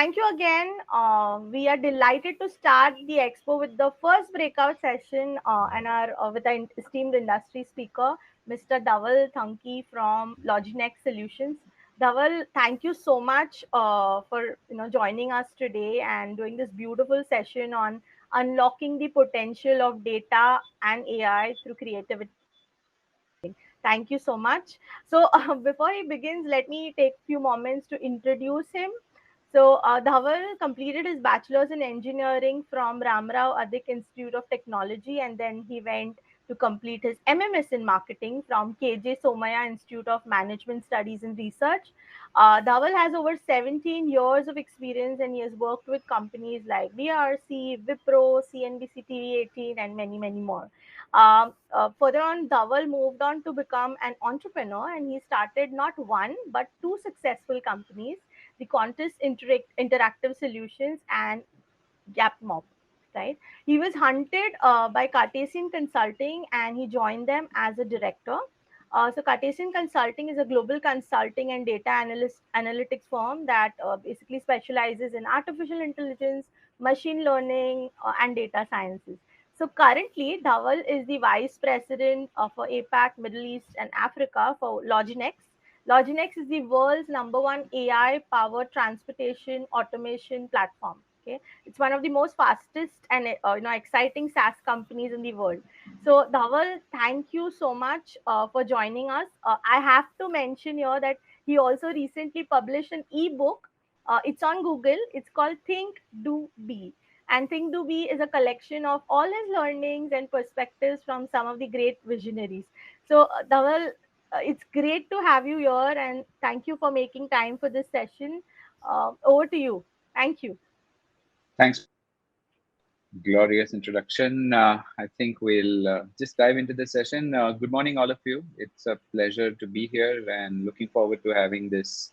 thank you again. We are delighted to start the expo with the first breakout session and our with our esteemed industry speaker, Mr. Dhaval Thanki from Loginext Solutions. Dhaval, thank you so much for joining us today and doing this beautiful session on unlocking the potential of data and AI through creativity. Thank you so much. So, before he begins, let me take a few moments to introduce him. So, Dhaval completed his bachelor's in engineering from Ramrao Adik Institute of Technology, and then he went to complete his MMS in marketing from KJ Somaya Institute of Management Studies and Research. Dhaval has over 17 years of experience, and he has worked with companies like BRC, Wipro, CNBC TV 18, and many, many more. Further on, Dhaval moved on to become an entrepreneur, and he started not one but two successful companies, the Contest Interactive Solutions and GapMob. Right? He was hunted by Cartesian Consulting, and he joined them as a director. So Cartesian Consulting is a global consulting and data analytics firm that basically specializes in artificial intelligence, machine learning, and data sciences. So currently, Dhaval is the vice president for APAC, Middle East, and Africa for Loginext. Loginext is the world's number one AI-powered transportation automation platform. Okay, it's one of the most fastest and exciting SaaS companies in the world. So Dhaval, thank you so much for joining us. I have to mention here that he also recently published an ebook. It's on Google. It's called Think, Do, Be. And Think, Do, Be is a collection of all his learnings and perspectives from some of the great visionaries. So Dhaval, it's great to have you here, and thank you for making time for this session. Over to you. Thank you. Thanks. Glorious introduction. I think we'll just dive into the session. Good morning, all of you. It's a pleasure to be here and looking forward to having this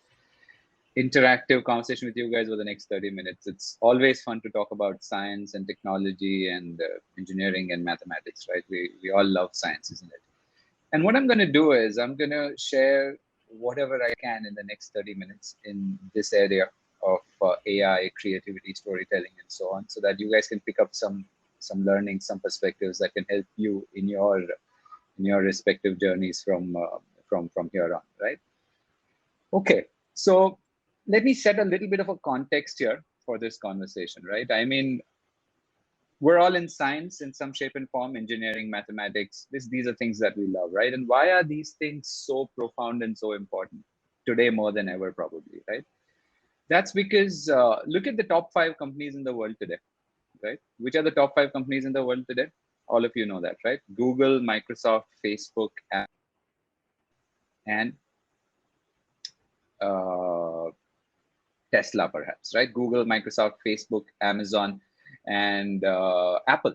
interactive conversation with you guys over the next 30 minutes. It's always fun to talk about science and technology and engineering and mathematics, right? We all love science, isn't it? And what I'm going to do is I'm going to share whatever I can in the next 30 minutes in this area of AI, creativity, storytelling, and so on, so that you guys can pick up some learning, some perspectives that can help you in your respective journeys from here on, right? Okay, so let me set a little bit of a context here for this conversation, right? I mean, we're all in science in some shape and form, engineering, mathematics. These are things that we love, right? And why are these things so profound and so important today more than ever, probably, right? That's because look at the top 5 companies in the world today, right? Which are the top 5 companies in the world today? All of you know that, right? Google, Microsoft, Facebook, and Tesla, perhaps, right? Google, Microsoft, Facebook, Amazon, and Apple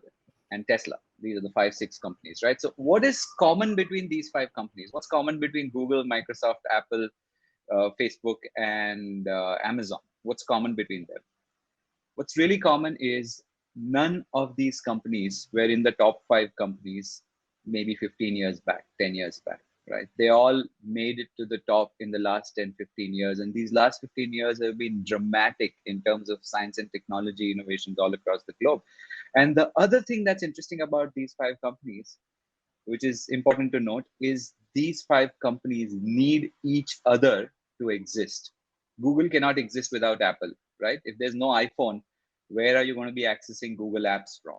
and Tesla. These are the 5-6 companies, right? So what is common between these 5 companies? What's common between Google, Microsoft, Apple, Facebook, and Amazon? What's common between them? What's really common is none of these companies were in the top 5 companies maybe 15 years back, 10 years back, right? They all made it to the top in the last 10, 15 years. And these last 15 years have been dramatic in terms of science and technology innovations all across the globe. And the other thing that's interesting about these 5 companies, which is important to note, is these 5 companies need each other to exist. Google cannot exist without Apple, right? If there's no iPhone, where are you going to be accessing Google Apps from?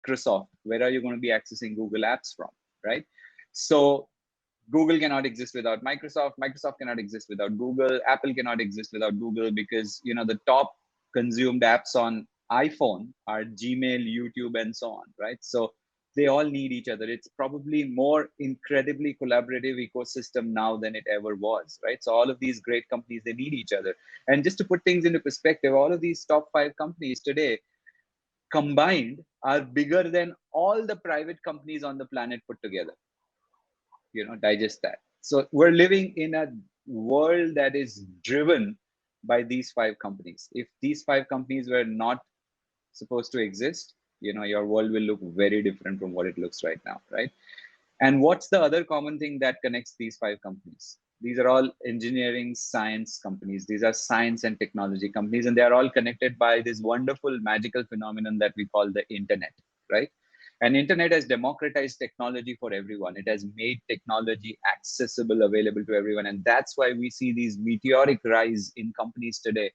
Microsoft, where are you going to be accessing Google Apps from, right? So Google cannot exist without Microsoft. Microsoft cannot exist without Google. Apple cannot exist without Google, because the top consumed apps on iPhone are Gmail, YouTube, and so on, right? So they all need each other. It's probably more incredibly collaborative ecosystem now than it ever was, right? So all of these great companies, they need each other. And just to put things into perspective, all of these top 5 companies today combined are bigger than all the private companies on the planet put together. Digest that. So we're living in a world that is driven by these 5 companies. If these 5 companies were not supposed to exist, your world will look very different from what it looks right now, right? And what's the other common thing that connects these 5 companies? These are all engineering science companies. These are science and technology companies, and they are all connected by this wonderful magical phenomenon that we call the internet, right? And internet has democratized technology for everyone. It has made technology accessible, available to everyone. And that's why we see these meteoric rise in companies today,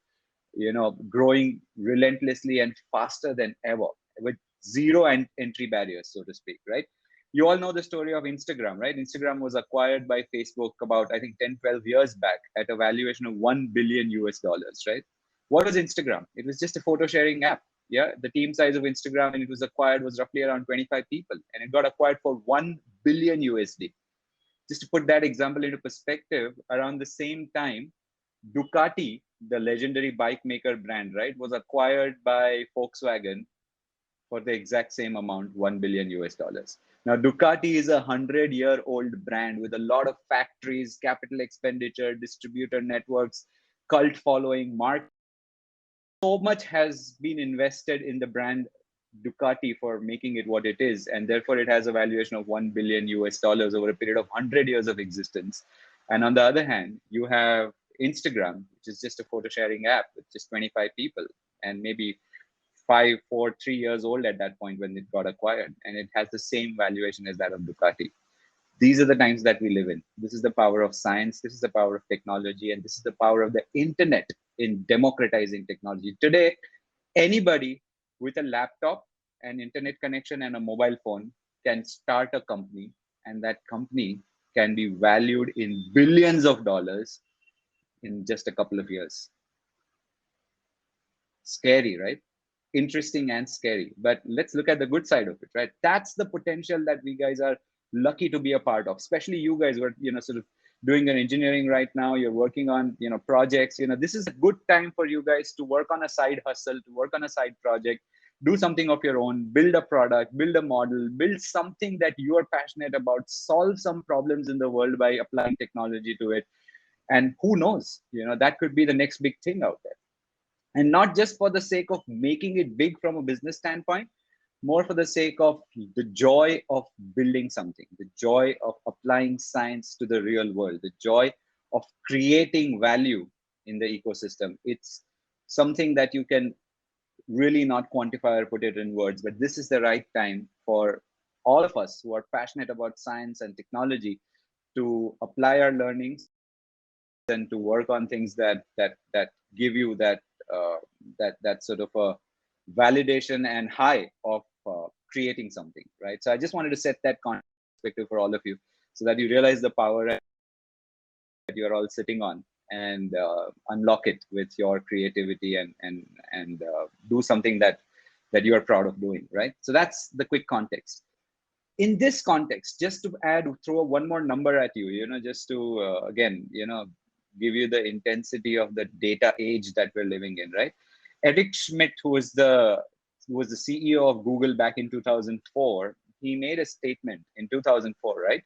growing relentlessly and faster than ever with zero entry barriers, so to speak, right? You all know the story of Instagram, right? Instagram was acquired by Facebook about, I think, 10, 12 years back at a valuation of 1 billion US dollars, right? What was Instagram? It was just a photo sharing app. Yeah. The team size of Instagram when it was acquired was roughly around 25 people, and it got acquired for 1 billion USD. Just to put that example into perspective, around the same time, Ducati, the legendary bike maker brand, right, was acquired by Volkswagen for the exact same amount, 1 billion US dollars. Now, Ducati is a 100-year-old brand with a lot of factories, capital expenditure, distributor networks, cult following, market. So much has been invested in the brand Ducati for making it what it is, and therefore it has a valuation of 1 billion US dollars over a period of 100 years of existence. And on the other hand, you have Instagram, which is just a photo sharing app with just 25 people and maybe 3 years old at that point when it got acquired, and it has the same valuation as that of Ducati. These are the times that we live in. This is the power of science. This is the power of technology, and this is the power of the internet in democratizing technology. Today, anybody with a laptop, an internet connection, and a mobile phone can start a company, and that company can be valued in billions of dollars in just a couple of years. Scary, right? Interesting and scary. But let's look at the good side of it, right? That's the potential that we guys are lucky to be a part of, especially you guys who are, sort of doing an engineering right now. You're working on, projects. This is a good time for you guys to work on a side hustle, to work on a side project, do something of your own, build a product, build a model, build something that you are passionate about, solve some problems in the world by applying technology to it. And who knows, that could be the next big thing out there. And not just for the sake of making it big from a business standpoint, more for the sake of the joy of building something, the joy of applying science to the real world, the joy of creating value in the ecosystem. It's something that you can really not quantify or put it in words, but this is the right time for all of us who are passionate about science and technology to apply our learnings and to work on things that give you that sort of a validation and high of creating something, right? So I just wanted to set that perspective for all of you, so that you realize the power that you are all sitting on, and unlock it with your creativity and do something that you are proud of doing, right? So that's the quick context. In this context, just to throw one more number at you, just to again, give you the intensity of the data age that we're living in, right? Eric Schmidt, who was the CEO of Google back in 2004, he made a statement in 2004, right?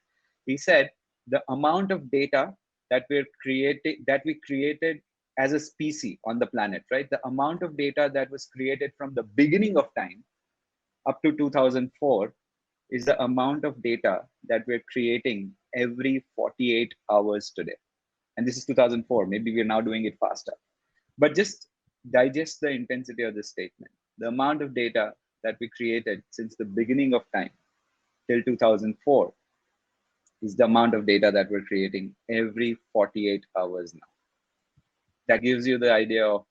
He said the amount of data that we created as a species on the planet, right? The amount of data that was created from the beginning of time up to 2004 is the amount of data that we're creating every 48 hours today. And this is 2004. Maybe we're now doing it faster. But just digest the intensity of this statement. The amount of data that we created since the beginning of time till 2004 is the amount of data that we're creating every 48 hours now. That gives you the idea of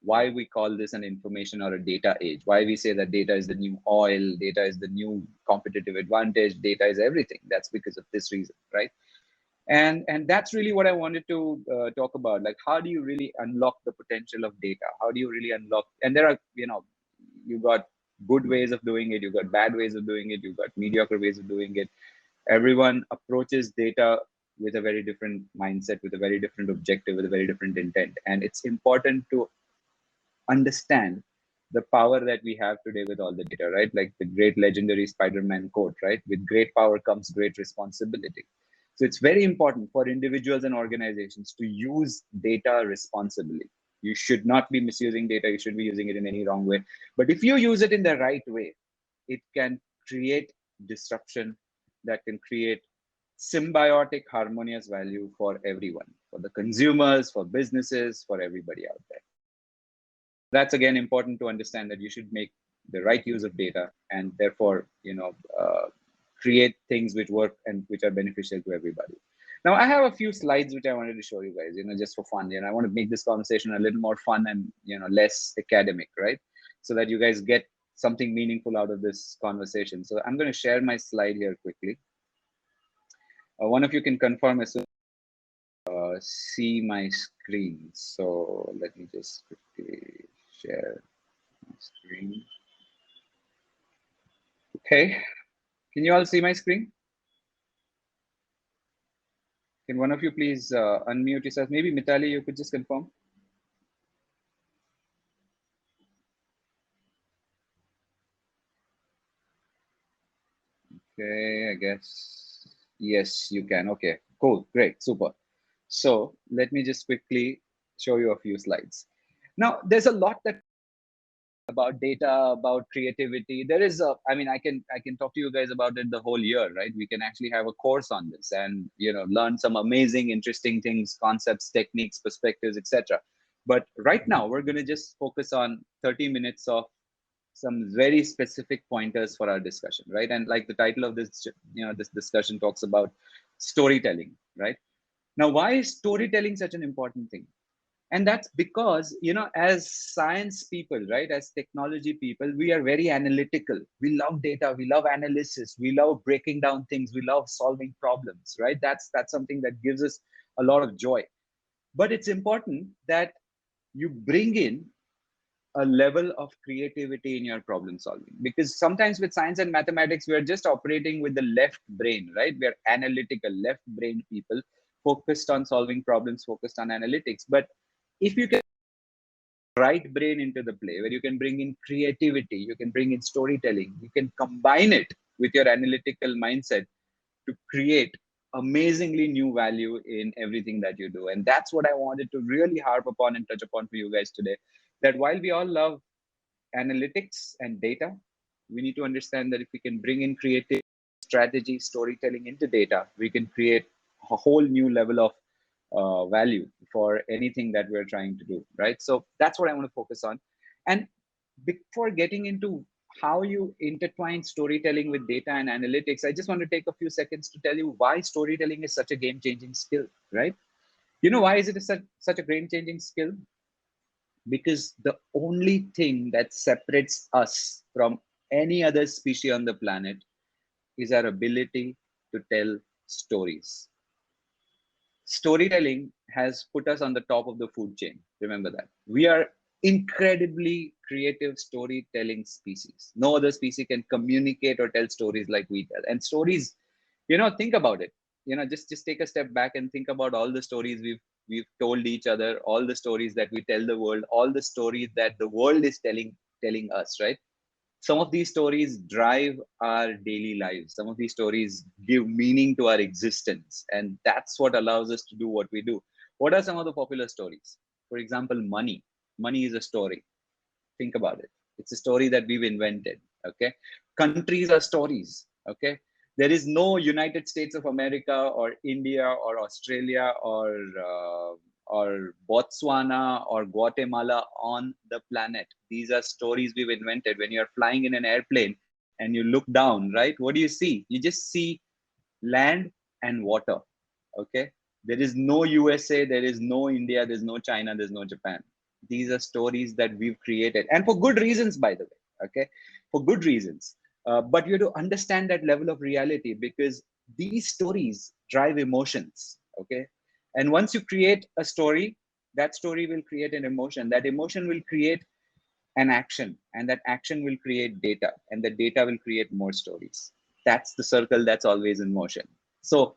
why we call this an information or a data age, why we say that data is the new oil, data is the new competitive advantage, data is everything. That's because of this reason, right? And that's really what I wanted to talk about. Like, how do you really unlock the potential of data? How do you really unlock? And there are, you got good ways of doing it, you got bad ways of doing it, you got mediocre ways of doing it. Everyone approaches data with a very different mindset, with a very different objective, with a very different intent. And it's important to understand the power that we have today with all the data, right? Like the great legendary Spider-Man quote, right? With great power comes great responsibility. So it's very important for individuals and organizations to use data responsibly. You should not be misusing data. You should be using it in any wrong way. But if you use it in the right way, it can create disruption, that can create symbiotic, harmonious value for everyone, for the consumers, for businesses, for everybody out there. That's again important to understand that you should make the right use of data and therefore, create things which work and which are beneficial to everybody. Now, I have a few slides which I wanted to show you guys, just for fun. I want to make this conversation a little more fun and, less academic, right? So that you guys get something meaningful out of this conversation. So I'm going to share my slide here quickly. One of you can confirm as soon as see my screen. So let me just quickly share my screen. Okay, can you all see my screen? Can one of you please unmute yourself? Maybe Mitali, you could just confirm. Okay, I guess, yes, you can. Okay, cool, great, super. So let me just quickly show you a few slides. Now, there's a lot that about data, about creativity. There is I can talk to you guys about it the whole year, right? We can actually have a course on this and learn some amazing, interesting things, concepts, techniques, perspectives, etc. But right now, we're going to just focus on 30 minutes of some very specific pointers for our discussion, right? And like the title of this, this discussion talks about storytelling, right? Now, why is storytelling such an important thing? And that's because, as science people, right, as technology people, we are very analytical. We love data, we love analysis, we love breaking down things, we love solving problems, right? That's something that gives us a lot of joy. But it's important that you bring in a level of creativity in your problem solving, because sometimes with science and mathematics, we're just operating with the left brain, right? We're analytical, left brain people, focused on solving problems, focused on analytics. But if you can right brain into the play, where you can bring in creativity, you can bring in storytelling, you can combine it with your analytical mindset to create amazingly new value in everything that you do. And that's what I wanted to really harp upon and touch upon for you guys today, that while we all love analytics and data, we need to understand that if we can bring in creative strategy, storytelling into data, we can create a whole new level of value for anything that we're trying to do, right? So that's what I want to focus on. And before getting into how you intertwine storytelling with data and analytics, I just want to take a few seconds to tell you why storytelling is such a game-changing skill, right? Why is it such a game-changing skill? Because the only thing that separates us from any other species on the planet is our ability to tell stories. Storytelling has put us on the top of the food chain. Remember that. We are incredibly creative storytelling species. No other species can communicate or tell stories like we tell. And stories, think about it. Just take a step back and think about all the stories we've told each other, all the stories that we tell the world, all the stories that the world is telling us, right? Some of these stories drive our daily lives. Some of these stories give meaning to our existence. And that's what allows us to do what we do. What are some of the popular stories? For example, money. Money is a story. Think about it. It's a story that we've invented. Okay. Countries are stories. Okay. There is no United States of America or India or Australia or Botswana or Guatemala on the planet. These are stories we've invented. When you're flying in an airplane and you look down, right? What do you see? You just see land and water. Okay. There is no USA, there is no India, there's no China, there's no Japan. These are stories that we've created, and for good reasons, by the way. Okay. For good reasons. But you have to understand that level of reality, because these stories drive emotions. Okay. And once you create a story, that story will create an emotion. That emotion will create an action, and that action will create data, and the data will create more stories. That's the circle that's always in motion. So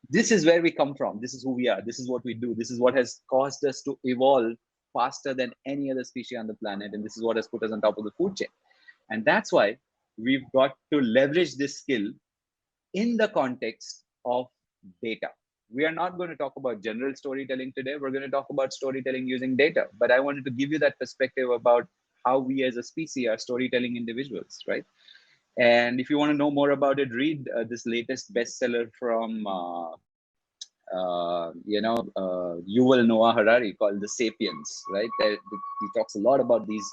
this is where we come from. This is who we are. This is what we do. This is what has caused us to evolve faster than any other species on the planet. And this is what has put us on top of the food chain. And that's why we've got to leverage this skill in the context of data. We are not going to talk about general storytelling today. We're going to talk about storytelling using data. But I wanted to give you that perspective about how we as a species are storytelling individuals, right? And if you want to know more about it, read this latest bestseller from Yuval Noah Harari called The Sapiens, right? He talks a lot about these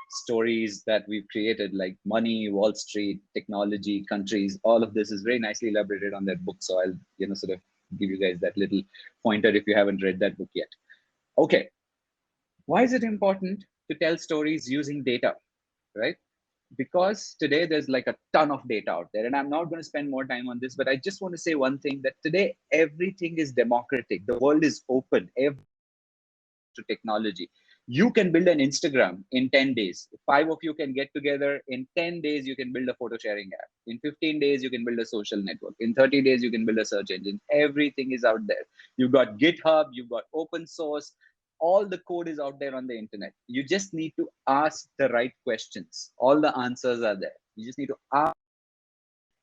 stories that we've created, like money, Wall Street, technology, countries. All of this is very nicely elaborated on that book. So I'll, sort of give you guys that little pointer if you haven't read that book yet. Okay. Why is it important to tell stories using data, right? Because today there's like a ton of data out there, and I'm not going to spend more time on this, but I just want to say one thing, that today everything is democratic. The world is open to technology. You can build an Instagram in 10 days. Five of you can get together. In 10 days, you can build a photo sharing app. In 15 days, you can build a social network. In 30 days, you can build a search engine. Everything is out there. You've got GitHub, you've got open source. All the code is out there on the internet. You just need to ask the right questions. All the answers are there. You just need to ask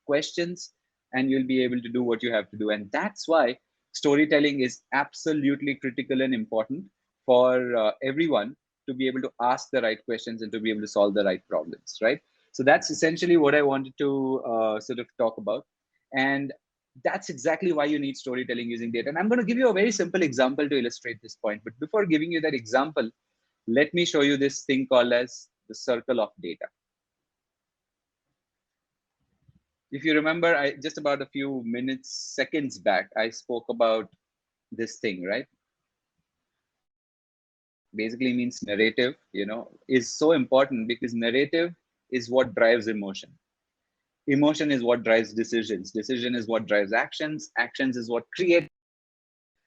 questions and you'll be able to do what you have to do. And that's why storytelling is absolutely critical and important for everyone to be able to ask the right questions and to be able to solve the right problems, right? So that's essentially what I wanted to sort of talk about. And that's exactly why you need storytelling using data. And I'm going to give you a very simple example to illustrate this point. But before giving you that example, let me show you this thing called as the circle of data. If you remember, I just about a few seconds back, I spoke about this thing, right? Basically means narrative, is so important because narrative is what drives emotion. Emotion is what drives decisions. Decision is what drives actions. Actions is what create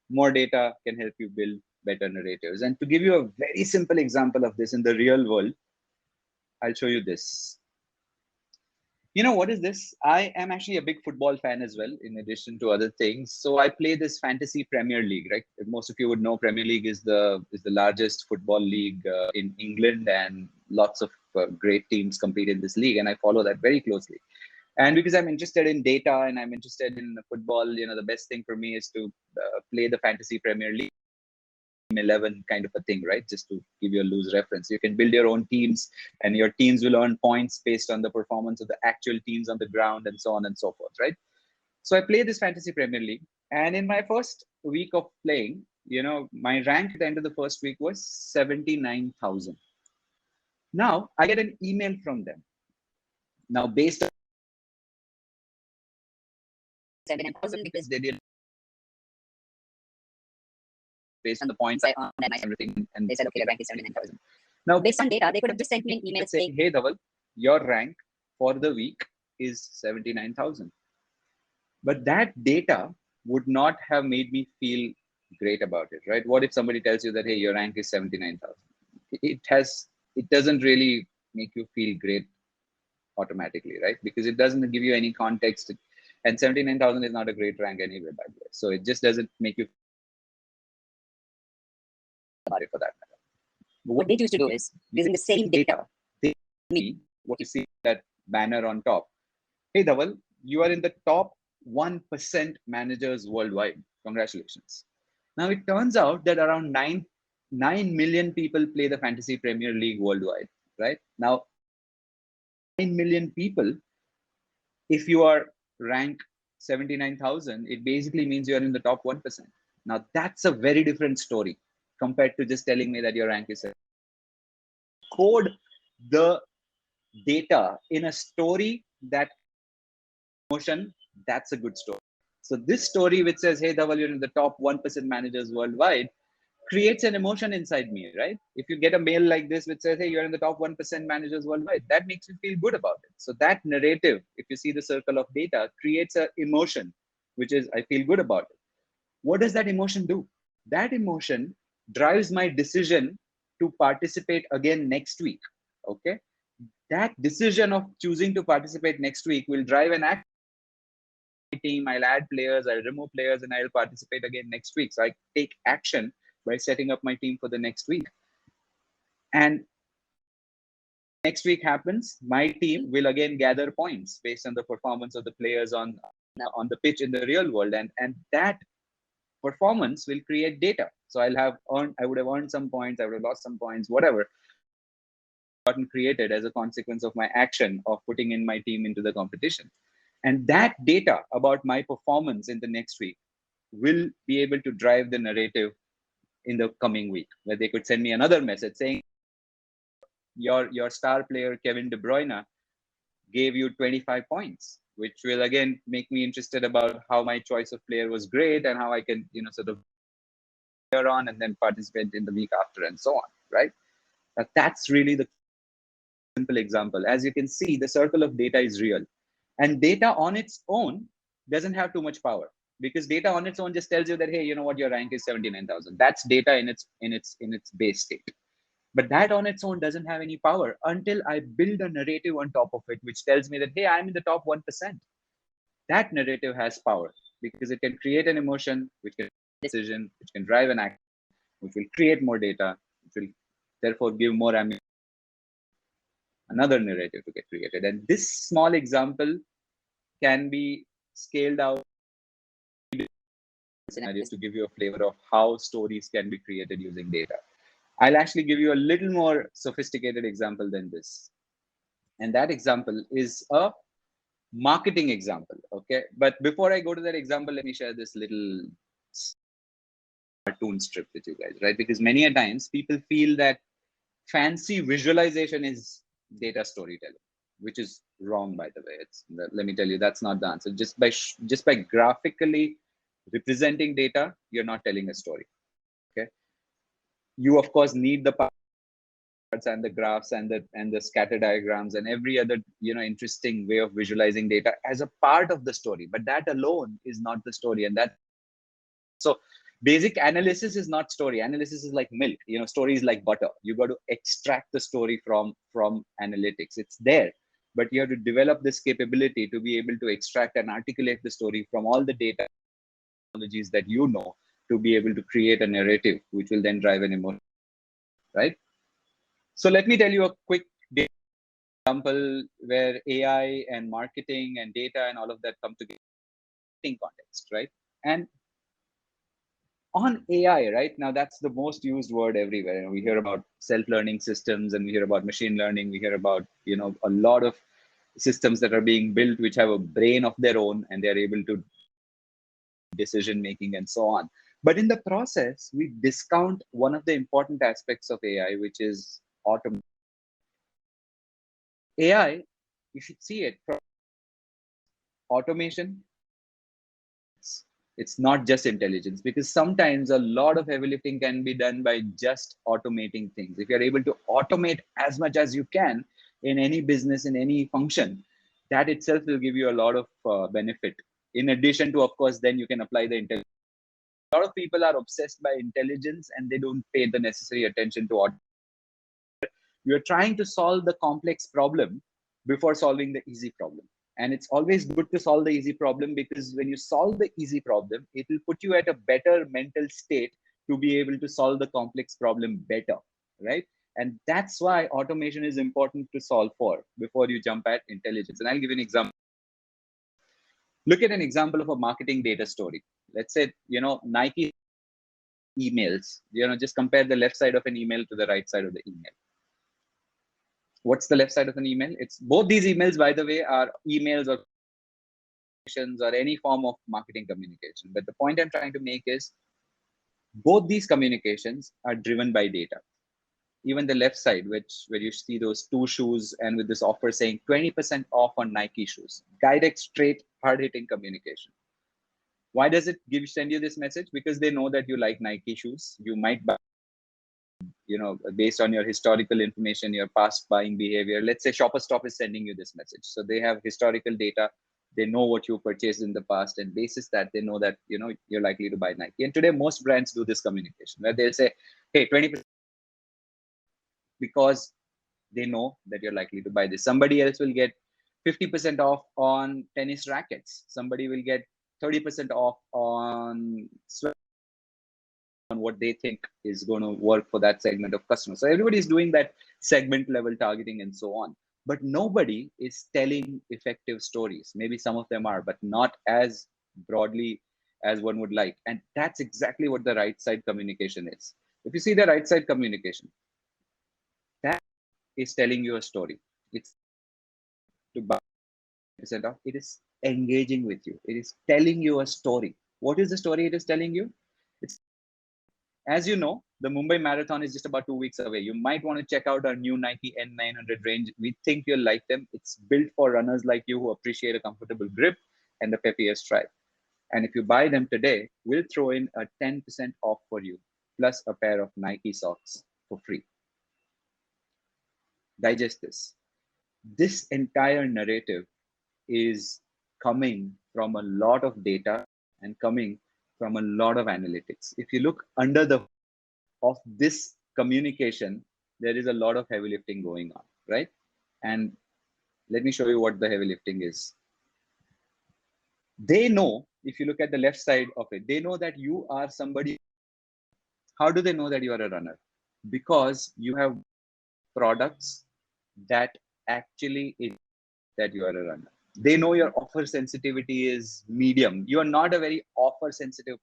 more data can help you build better narratives. And to give you a very simple example of this in the real world, I'll show you this. What is this? I am actually a big football fan as well, in addition to other things. So I play this fantasy Premier League, right? Most of you would know Premier League is the largest football league in England, and lots of great teams compete in this league, and I follow that very closely. And because I'm interested in data and I'm interested in football, the best thing for me is to play the fantasy Premier League 11 kind of a thing, right? Just to give you a loose reference. You can build your own teams and your teams will earn points based on the performance of the actual teams on the ground and so on and so forth, right? So I play this fantasy Premier League, and in my first week of playing, my rank at the end of the first week was 79,000. Now I get an email from them. Now based on 79,000 because they did based on the points I earned and everything, and they said, okay, the rank is 79,000. Now, based on data, they could have just sent me an email saying, hey, Dhaval, your rank for the week is 79,000. But that data would not have made me feel great about it, right? What if somebody tells you that, hey, your rank is 79,000? It doesn't really make you feel great automatically, right? Because it doesn't give you any context. And 79,000 is not a great rank anyway, by the way. So it just doesn't make you about it for that matter. But what they choose to do is, using the same data, they me what you see that banner on top. Hey, Dhaval, you are in the top 1% managers worldwide. Congratulations. Now, it turns out that around 9 million people play the Fantasy Premier League worldwide, right? Now, 9 million people, if you are ranked 79,000, it basically means you're in the top 1%. Now, that's a very different story compared to just telling me that your rank is code the data in a story that emotion, that's a good story. So this story which says, hey, Dhaval, you're in the top 1% managers worldwide, creates an emotion inside me, right? If you get a mail like this which says, hey, you're in the top 1% managers worldwide, that makes you feel good about it. So that narrative, if you see the circle of data, creates an emotion, which is, I feel good about it. What does that emotion do? That emotion drives my decision to participate again next week. Okay. That decision of choosing to participate next week will drive an act team. I'll add players, I'll remove players, and I'll participate again next week. So I take action by setting up my team for the next week. And next week happens, my team will again gather points based on the performance of the players on the pitch in the real world. And that performance will create data. So I would have earned some points, I would have lost some points, whatever. gotten created as a consequence of my action of putting in my team into the competition. And that data about my performance in the next week will be able to drive the narrative in the coming week, where they could send me another message saying your star player Kevin De Bruyne gave you 25 points, which will again make me interested about how my choice of player was great and how I can, sort of on and then participate in the week after and so on, right? That's really the simple example. As you can see, the circle of data is real, and data on its own doesn't have too much power, because data on its own just tells you that, hey, you know what, your rank is 79,000. That's data in its base state. But that on its own doesn't have any power until I build a narrative on top of it, which tells me that, hey, I'm in the top 1%. That narrative has power because it can create an emotion, which can decision, which can drive an action, which will create more data, which will therefore give more ammunition, another narrative to get created. And this small example can be scaled out scenarios to give you a flavor of how stories can be created using data. I'll actually give you a little more sophisticated example than this. And that example is a marketing example. Okay. But before I go to that example, let me share this little cartoon strip with you guys, right? Because many a times people feel that fancy visualization is data storytelling, which is wrong, by the way. Let me tell you, that's not the answer. Just by graphically representing data, you're not telling a story. Okay. You of course need the parts and the graphs and the scatter diagrams and every other interesting way of visualizing data as a part of the story, but that alone is not the story. And that so basic analysis is not story. Analysis is like milk. Story is like butter. You got to extract the story from analytics. It's there, but you have to develop this capability to be able to extract and articulate the story from all the data technologies that to be able to create a narrative which will then drive an emotion, right? So let me tell you a quick example where AI and marketing and data and all of that come together in context, right? And on AI, right now, that's the most used word everywhere. We hear about self-learning systems, and we hear about machine learning. We hear about a lot of systems that are being built which have a brain of their own, and they're able to decision making and so on. But in the process, we discount one of the important aspects of AI, which is automation. AI, you should see it from automation. It's not just intelligence, because sometimes a lot of heavy lifting can be done by just automating things. If you're able to automate as much as you can in any business, in any function, that itself will give you a lot of benefit. In addition to, of course, then you can apply the intelligence. A lot of people are obsessed by intelligence and they don't pay the necessary attention to automation. You're trying to solve the complex problem before solving the easy problem. And it's always good to solve the easy problem, because when you solve the easy problem, it will put you at a better mental state to be able to solve the complex problem better, right? And that's why automation is important to solve for before you jump at intelligence. And I'll give you an example. Look at an example of a marketing data story. Let's say, Nike emails, just compare the left side of an email to the right side of the email. What's the left side of an email? It's both these emails, by the way, are emails or any form of marketing communication. But the point I'm trying to make is both these communications are driven by data. Even the left side, where you see those two shoes and with this offer saying 20% off on Nike shoes, direct, straight, hard-hitting communication. Why does it send you this message? Because they know that you like Nike shoes. You might buy, based on your historical information, your past buying behavior. Let's say Shopper Stop is sending you this message. So they have historical data. They know what you purchased in the past, and basis that they know that you're likely to buy Nike. And today most brands do this communication where they'll say, hey, 20%, because they know that you're likely to buy this. Somebody else will get 50% off on tennis rackets. Somebody will get 30% off on what they think is going to work for that segment of customers. So everybody is doing that segment level targeting and so on. But nobody is telling effective stories. Maybe some of them are, but not as broadly as one would like. And that's exactly what the right side communication is. If you see the right side communication, is telling you a story. It's to buy percent off. It is engaging with you. It is telling you a story. What is the story it is telling you? It's, as you know, the Mumbai Marathon is just about 2 weeks away. You might want to check out our new Nike N900 range. We think you'll like them. It's built for runners like you who appreciate a comfortable grip and the peppier stride. And if you buy them today, we'll throw in a 10% off for you, plus a pair of Nike socks for free. Digest this. This entire narrative is coming from a lot of data and coming from a lot of analytics. If you look under the hood of this communication, there is a lot of heavy lifting going on, right? And let me show you what the heavy lifting is. They know, if you look at the left side of it, they know that you are somebody. How do they know that you are a runner? Because you have products that actually is that you are a runner. They know your offer sensitivity is medium. You are not a very offer sensitive.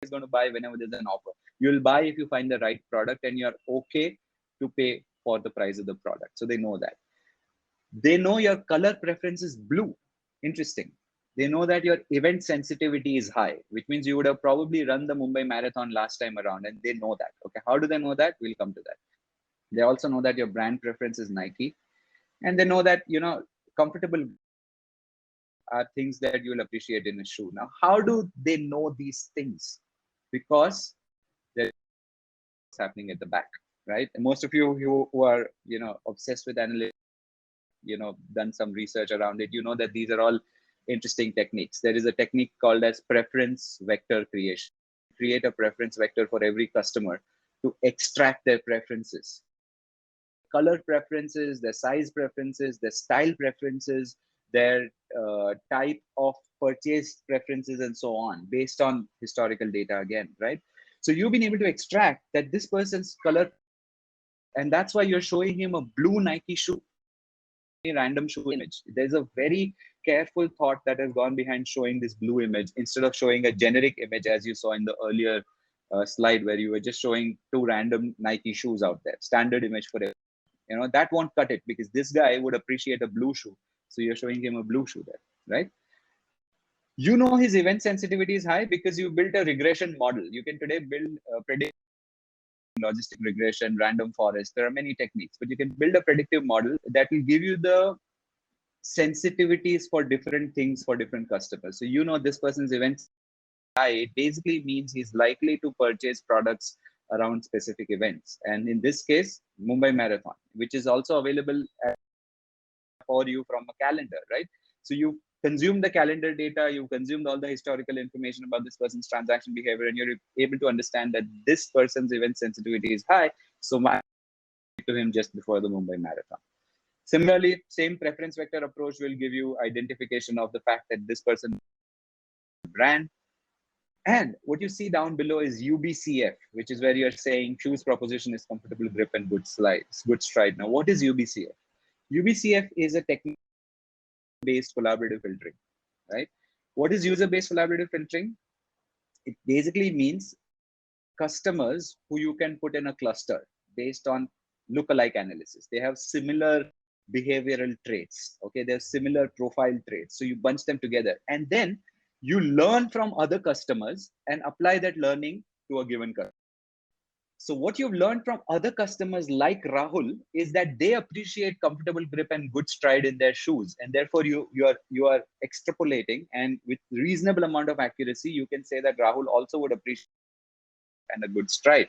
Is going to buy whenever there's an offer. You'll buy if you find the right product and you're okay to pay for the price of the product. So they know that. They know your color preference is blue. Interesting. They know that your event sensitivity is high, which means you would have probably run the Mumbai Marathon last time around, and they know that. Okay, how do they know that? We'll come to that. They also know that your brand preference is Nike, and they know that comfortable are things that you will appreciate in a shoe. Now, how do they know these things? Because there's happening at the back, right? And most of you who are obsessed with analytics, done some research around it, you know that these are all interesting techniques. There is a technique called as preference vector creation. Create a preference vector for every customer to extract their preferences, color preferences, their size preferences, their style preferences, their type of purchase preferences, and so on, based on historical data again, right? So you've been able to extract that this person's color, and that's why you're showing him a blue Nike shoe, a random shoe image. There's a very careful thought that has gone behind showing this blue image instead of showing a generic image, as you saw in the earlier slide where you were just showing two random Nike shoes out there, standard image for it. That won't cut it because this guy would appreciate a blue shoe. So you're showing him a blue shoe there, right? His event sensitivity is high because you built a regression model. You can today build predict logistic regression, random forest. There are many techniques, but you can build a predictive model that will give you the sensitivities for different things for different customers. So this person's events high, it basically means he's likely to purchase products around specific events. And in this case, Mumbai Marathon, which is also available for you from a calendar, right? So you consume the calendar data, you consumed all the historical information about this person's transaction behavior, and you're able to understand that this person's event sensitivity is high. So my to him just before the Mumbai Marathon. Similarly, same preference vector approach will give you identification of the fact that this person brand. And what you see down below is UBCF, which is where you're saying shoes proposition is comfortable grip and good stride. Now, what is UBCF? UBCF is a technique-based collaborative filtering, right? What is user-based collaborative filtering? It basically means customers who you can put in a cluster based on lookalike analysis. They have similar behavioral traits. Okay, they have similar profile traits. So you bunch them together, and then you learn from other customers and apply that learning to a given customer. So what you've learned from other customers like Rahul is that they appreciate comfortable grip and good stride in their shoes, and therefore you are extrapolating, and with reasonable amount of accuracy, you can say that Rahul also would appreciate and a good stride.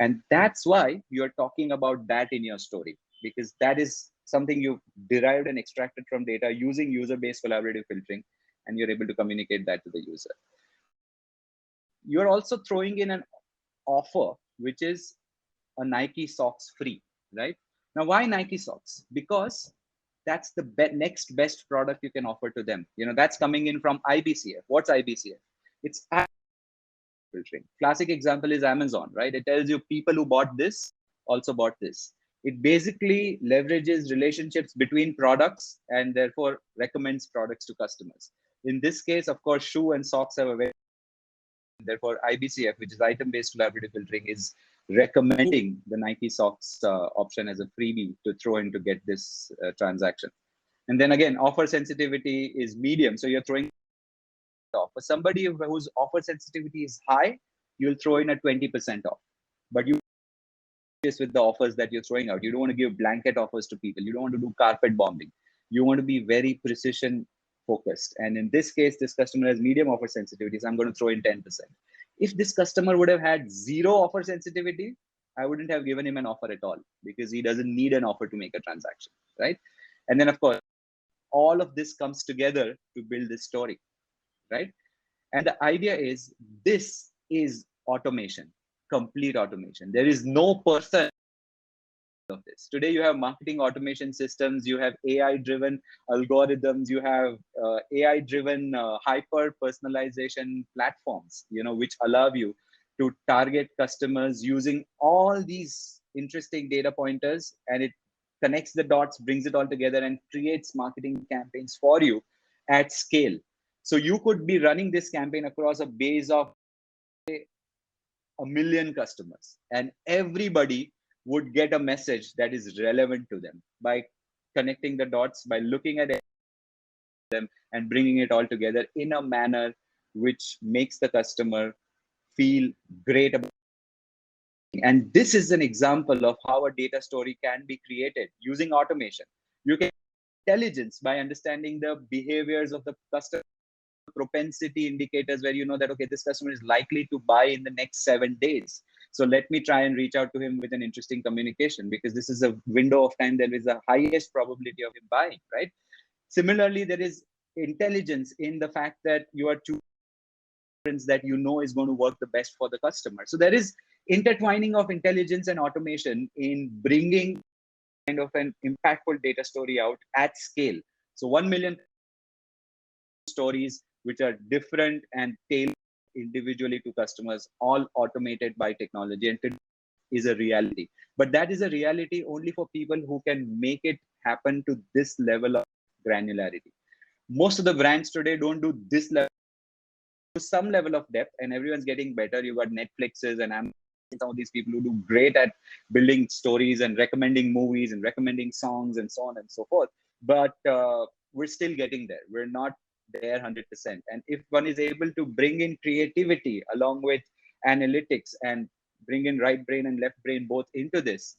And that's why you're talking about that in your story, because that is something you've derived and extracted from data using user-based collaborative filtering, and you're able to communicate that to the user. You're also throwing in an offer, which is a Nike socks free, right? Now, why Nike socks? Because that's the next best product you can offer to them. That's coming in from IBCF. What's IBCF? It's filtering. Classic example is Amazon, right? It tells you people who bought this also bought this. It basically leverages relationships between products and therefore recommends products to customers. In this case, of course, shoe and socks have a very Therefore, IBCF, which is item-based collaborative filtering, is recommending the Nike socks option as a freebie to throw in to get this transaction. And then again, offer sensitivity is medium. So you're throwing off. For somebody whose offer sensitivity is high, you'll throw in a 20% off. But you with the offers that you're throwing out. You don't want to give blanket offers to people. You don't want to do carpet bombing. You want to be very precision focused. And in this case, this customer has medium offer sensitivity, so I'm going to throw in 10%. If this customer would have had zero offer sensitivity, I wouldn't have given him an offer at all, because he doesn't need an offer to make a transaction, right? And then of course, all of this comes together to build this story, right? And the idea is, this is automation, complete automation. There is no person of this. Today, you have marketing automation systems, you have AI-driven algorithms, you have AI-driven hyper-personalization platforms, which allow you to target customers using all these interesting data pointers, and it connects the dots, brings it all together, and creates marketing campaigns for you at scale. So you could be running this campaign across a base of 1 million customers, and everybody would get a message that is relevant to them by connecting the dots, by looking at them and bringing it all together in a manner which makes the customer feel great about it. And this is an example of how a data story can be created using automation. You can intelligence by understanding the behaviors of the customer, propensity indicators, where you know that, okay, this customer is likely to buy in the next 7 days. So let me try and reach out to him with an interesting communication, because this is a window of time that is the highest probability of him buying, right? Similarly, there is intelligence in the fact that you are choosing that is going to work the best for the customer. So there is intertwining of intelligence and automation in bringing kind of an impactful data story out at scale. So 1 million stories which are different and tailored individually to customers, all automated by technology, and today is a reality. But that is a reality only for people who can make it happen to this level of granularity. Most of the brands today don't do this level, to some level of depth, and everyone's getting better. You got Netflixes and Amazon, some of these people who do great at building stories and recommending movies and recommending songs and so on and so forth. But we're still getting there. We're not there 100%. And if one is able to bring in creativity along with analytics and bring in right brain and left brain both into this,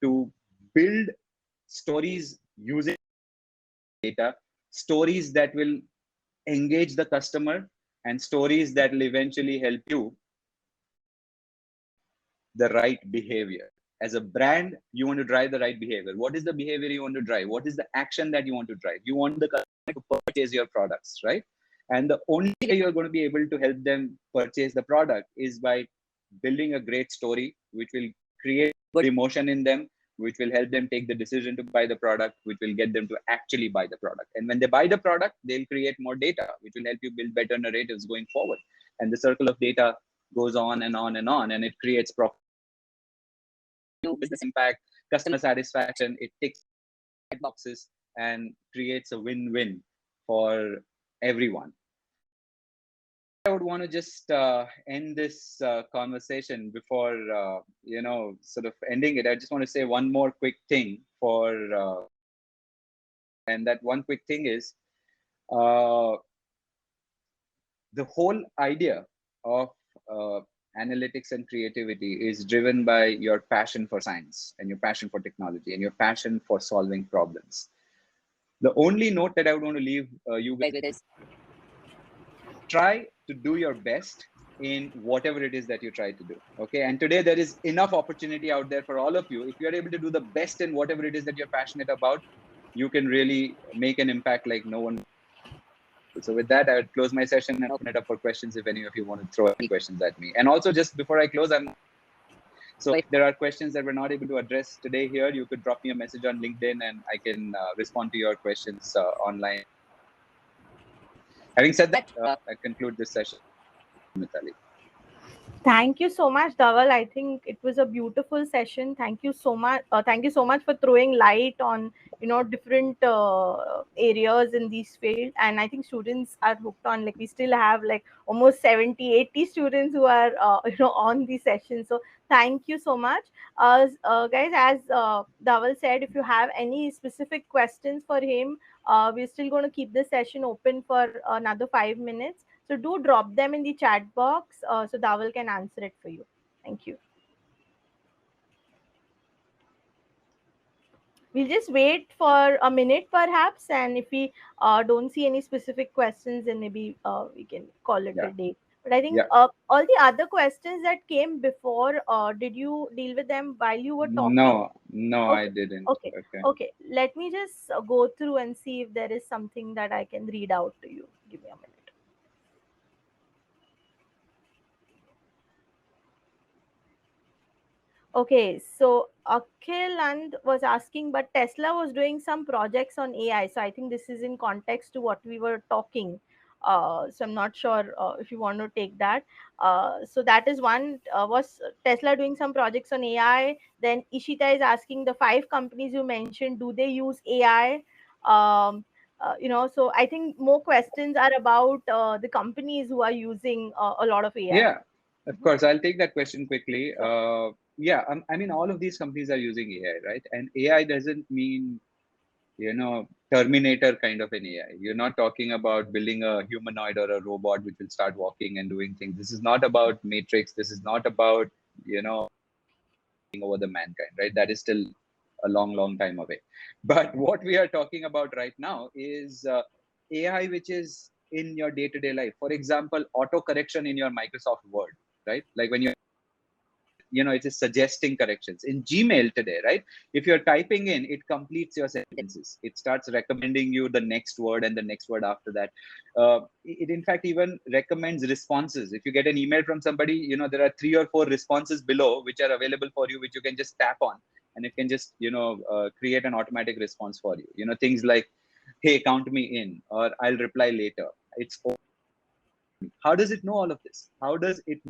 to build stories using data, stories that will engage the customer, and stories that will eventually help you the right behavior. As a brand, you want to drive the right behavior. What is the behavior you want to drive? What is the action that you want to drive? You want the customer to purchase your products, right? And the only way you're going to be able to help them purchase the product is by building a great story, which will create good emotion in them, which will help them take the decision to buy the product, which will get them to actually buy the product. And when they buy the product, they'll create more data, which will help you build better narratives going forward. And the circle of data goes on and on and on, and it creates profit, business impact, customer satisfaction. It ticks boxes and creates a win-win for everyone. I would want to just end this conversation before sort of ending it. I just want to say one more quick thing and that one quick thing is the whole idea of analytics and creativity is driven by your passion for science and your passion for technology and your passion for solving problems. The only note that I would want to leave you guys with is, try to do your best in whatever it is that you try to do. Okay. And today there is enough opportunity out there for all of you. If you're able to do the best in whatever it is that you're passionate about, you can really make an impact like no one. So with that, I would close my session and open it up for questions if any of you want to throw any questions at me. And also, just before I close, so if there are questions that we're not able to address today here, you could drop me a message on LinkedIn and I can respond to your questions online. Having said that, I conclude this session. Mitali. Thank you so much, Dhaval. I think it was a beautiful session. Thank you so much. Thank you so much for throwing light on different areas in this field. And I think students are hooked on. Like we still have like almost 70, 80 students who are on the session. So thank you so much, guys. As Dhaval said, if you have any specific questions for him, we're still going to keep the session open for another 5 minutes. So do drop them in the chat box so Dhaval can answer it for you. Thank you. We'll just wait for a minute perhaps, and if we don't see any specific questions, then maybe we can call it Yeah. a day. But I think Yeah. all the other questions that came before, did you deal with them while you were talking? No, I Okay, didn't. okay, Okay. okay. Let me just go through and see if there is something that I can read out to you. Give me a minute. Okay, so Akhiland was asking, but Tesla was doing some projects on AI. So I think this is in context to what we were talking. So I'm not sure if you want to take that. So that is one. Was Tesla doing some projects on AI? Then Ishita is asking the 5 companies you mentioned, do they use AI? So I think more questions are about the companies who are using a lot of AI. Yeah, of course. I'll take that question quickly. Sure. Yeah, I mean, all of these companies are using AI, right? And AI doesn't mean, Terminator kind of an AI. You're not talking about building a humanoid or a robot which will start walking and doing things. This is not about Matrix. This is not about, you know, over the mankind, right? That is still a long, long time away. But what we are talking about right now is AI, which is in your day-to-day life. For example, auto correction in your Microsoft Word, right? Like when it is suggesting corrections in Gmail today, right? If you're typing in, it completes your sentences. It starts recommending you the next word and the next word after that. It in fact even recommends responses. If you get an email from somebody, there are 3 or 4 responses below which are available for you, which you can just tap on, and it can just create an automatic response for you. Things like, hey, count me in, or I'll reply later. It's How does it know all of this? How does it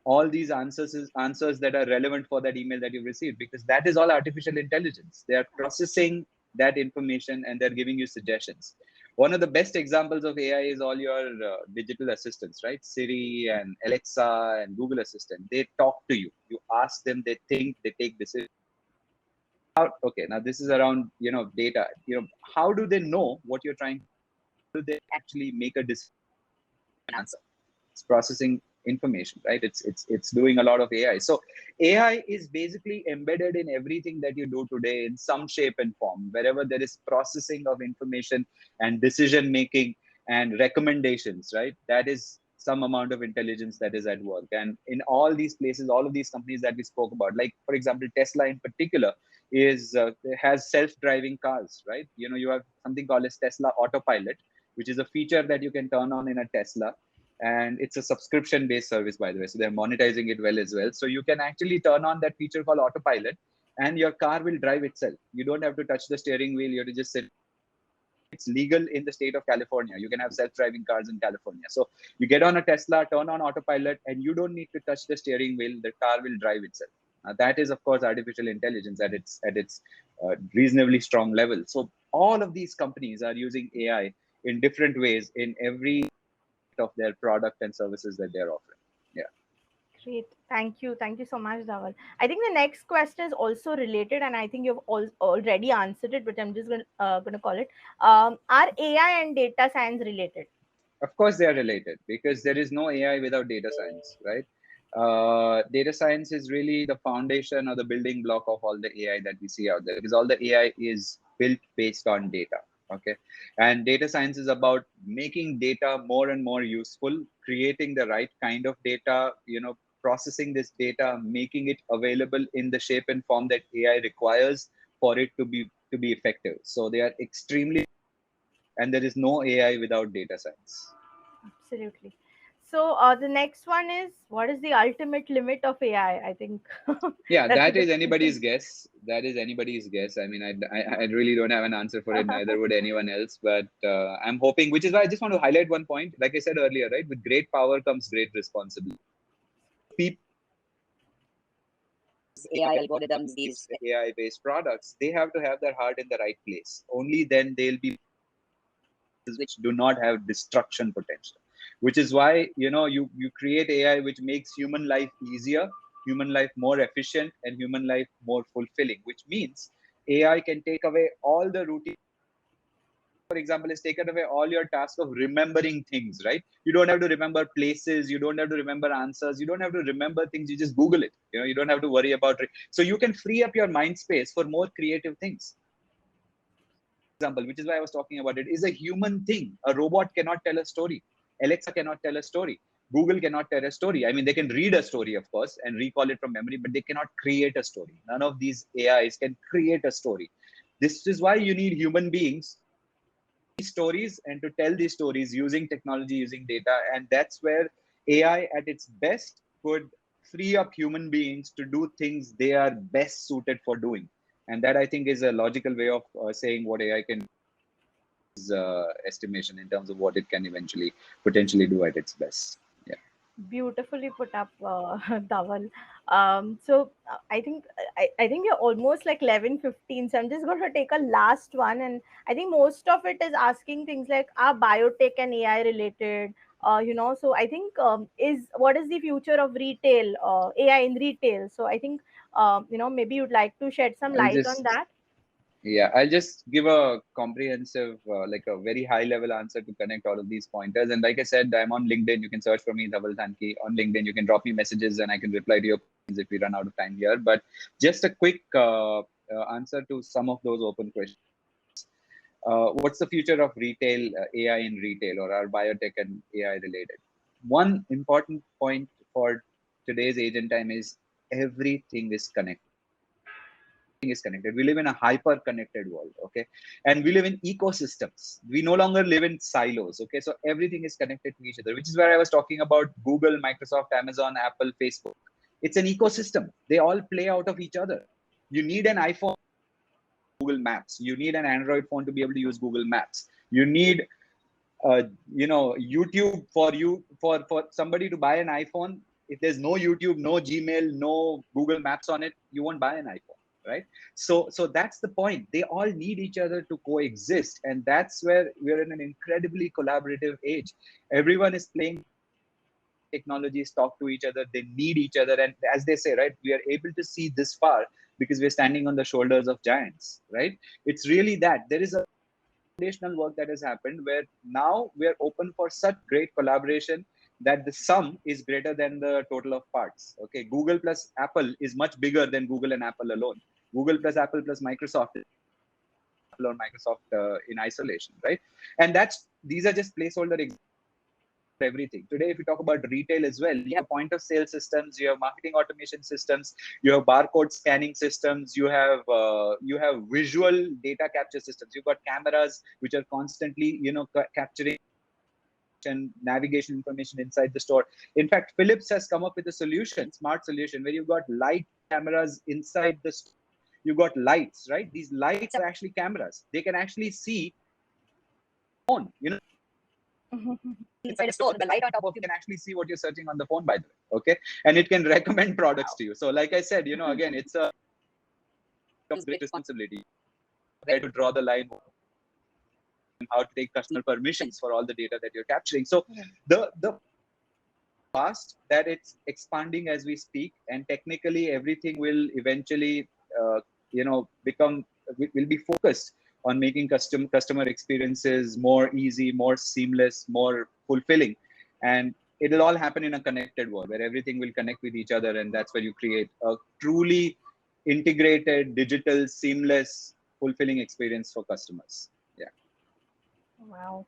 all these answers that are relevant for that email that you've received? Because that is all artificial intelligence. They are processing that information and they're giving you suggestions. One of the best examples of AI is all your digital assistants, right? Siri and Alexa and Google Assistant. They talk to you. You ask them, they think, they take decisions. Okay, now this is around data. How do they know what you're trying to do? They actually make a decision and answer? It's processing information, right? It's doing a lot of AI. So AI is basically embedded in everything that you do today in some shape and form. Wherever there is processing of information and decision making and recommendations, right? That is some amount of intelligence that is at work. And in all these places, all of these companies that we spoke about, like for example, Tesla in particular, is has self-driving cars, right? You have something called as Tesla Autopilot, which is a feature that you can turn on in a Tesla, and it's a subscription based service, by the way, so they're monetizing it well as well. So you can actually turn on that feature called autopilot, and your car will drive itself. You don't have to touch the steering wheel. You have to just sit. It's legal in the state of California. You can have self-driving cars in California. So you get on a Tesla, turn on autopilot, and you don't need to touch the steering wheel. The car will drive itself. That is, of course, artificial intelligence at its reasonably strong level. So all of these companies are using AI in different ways in every of their product and services that they're offering. Yeah. Great. Thank you. Thank you so much, Dhaval. I think the next question is also related, and I think you've already answered it, but I'm just gonna call it. Are AI and data science related? Of course, they are related because there is no AI without data science, right? Data science is really the foundation or the building block of all the AI that we see out there, because all the AI is built based on data. Okay. And data science is about making data more and more useful, creating the right kind of data, processing this data, making it available in the shape and form that AI requires for it to be effective. So they are extremely, and there is no AI without data science. Absolutely. So the next one is, what is the ultimate limit of AI? I think Yeah, that's a that good is anybody's question. guess. That is anybody's guess. I mean, I really don't have an answer for it. Neither would anyone else. But I'm hoping, which is why I just want to highlight one point. Like I said earlier, right? With great power comes great responsibility. people, AI algorithms, these AI based products, they have to have their heart in the right place. Only then they'll be which do not have destruction potential, which is why you create AI which makes human life easier, human life more efficient, and human life more fulfilling, which means AI can take away all the routine. For example, is taken away all your task of remembering things, right? You don't have to remember places, you don't have to remember answers, you don't have to remember things, you just Google it. You don't have to worry about it. So you can free up your mind space for more creative things. Example, which is why I was talking about it, is a human thing. A robot cannot tell a story. Alexa cannot tell a story. Google cannot tell a story. I mean, they can read a story, of course, and recall it from memory, but they cannot create a story. None of these AIs can create a story. This is why you need human beings stories and to tell these stories using technology, using data. And that's where AI at its best could free up human beings to do things they are best suited for doing. And that, I think, is a logical way of saying what AI can estimation in terms of what it can eventually potentially do at its best. Yeah. Beautifully put up, Dhaval. I think we're almost like 11:15. So I'm just going to take a last one, and I think most of it is asking things like, are biotech and AI related? So I think is what is the future of retail, AI in retail? So I think maybe you'd like to shed some I'll light on just that. Yeah, I'll just give a comprehensive, like a very high level answer to connect all of these pointers. And like I said, I'm on LinkedIn. You can search for me, Dhaval Thanki, on LinkedIn. You can drop me messages and I can reply to your questions if we run out of time here. But just a quick answer to some of those open questions. What's the future of retail, AI in retail, or are biotech and AI related? One important point for today's age and time is everything is connected. Is connected. We live in a hyper connected world, okay? And we live in ecosystems. We no longer live in silos, okay? So everything is connected to each other, which is where I was talking about Google, Microsoft, Amazon, Apple, Facebook. It's an ecosystem. They all play out of each other. You need an iPhone, Google Maps. You need an Android phone to be able to use Google Maps. You need YouTube for somebody to buy an iPhone. If there's no YouTube, no Gmail, no Google Maps on it, you won't buy an iPhone, right? So that's the point. They all need each other to coexist, and that's where we're in an incredibly collaborative age. Everyone is playing technologies, talk to each other, they need each other, and as they say, right, we are able to see this far because we're standing on the shoulders of giants, right? It's really that there is a foundational work that has happened where now we are open for such great collaboration that the sum is greater than the total of parts. Okay, Google plus Apple is much bigger than Google and Apple alone. Google plus Apple plus Microsoft is Apple or Microsoft in isolation, right? And these are just placeholder examples for everything. Today, if you talk about retail as well, you have point of sale systems, you have marketing automation systems, you have barcode scanning systems, you have visual data capture systems. You've got cameras which are constantly capturing and navigation information inside the store. In fact, Philips has come up with a solution, smart solution, where you've got light cameras inside the store. You've got lights, right? These lights are actually cameras. They can actually see phone. Inside a store, the light on top of you can actually see what you're searching on the phone, by the way. Okay. And it can recommend products to you. So like I said, again, it's a great responsibility where to draw the line and how to take customer permissions for all the data that you're capturing. So the fast that it's expanding as we speak, and technically everything will eventually become will be focused on making customer experiences more easy, more seamless, more fulfilling. And it'll all happen in a connected world where everything will connect with each other, and that's where you create a truly integrated, digital, seamless, fulfilling experience for customers. Yeah. Wow,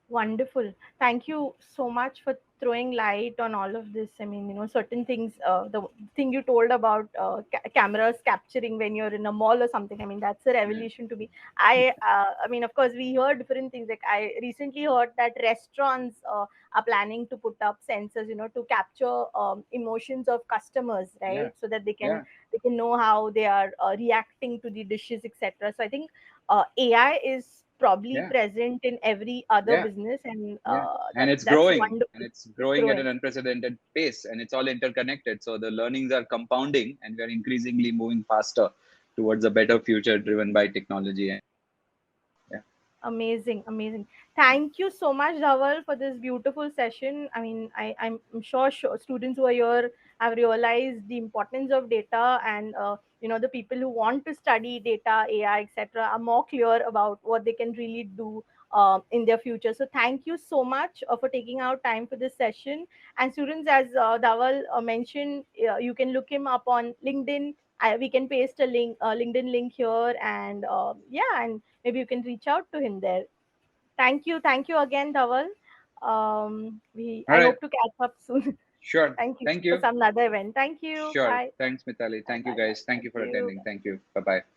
wonderful. Thank you so much for throwing light on all of this. I mean, certain things, the thing you told about cameras capturing when you're in a mall or something, I mean, that's a revelation to me. I mean, of course, we heard different things. Like, I recently heard that restaurants are planning to put up sensors, to capture emotions of customers, Yeah. right? So that they can Yeah. know how they are reacting to the dishes, etc. So I think AI is probably Yeah, present in every other yeah, business, and yeah. And that's and wonderful. it's It's growing at an growing. unprecedented pace, and it's all interconnected. So the learnings are compounding, and we are increasingly moving faster towards a better future driven by technology. And yeah, Amazing, amazing. Thank you so much, Dhaval, for this beautiful session. I mean, I'm sure students who are here have realized the importance of data, and the people who want to study data, AI, etc., are more clear about what they can really do in their future. So, thank you so much for taking out time for this session. And students, as Dhaval mentioned, you can look him up on LinkedIn. We can paste a link, LinkedIn link here, and yeah, and maybe you can reach out to him there. Thank you again, Dhaval. all I right, hope to catch up soon. sure. Thank you Thank for you. some other event. Thank you. Sure. Bye. Thanks, Mitali. Bye. Thank you, Bye. Bye. guys. Thank Thank you for you. attending. Thank you. Bye bye.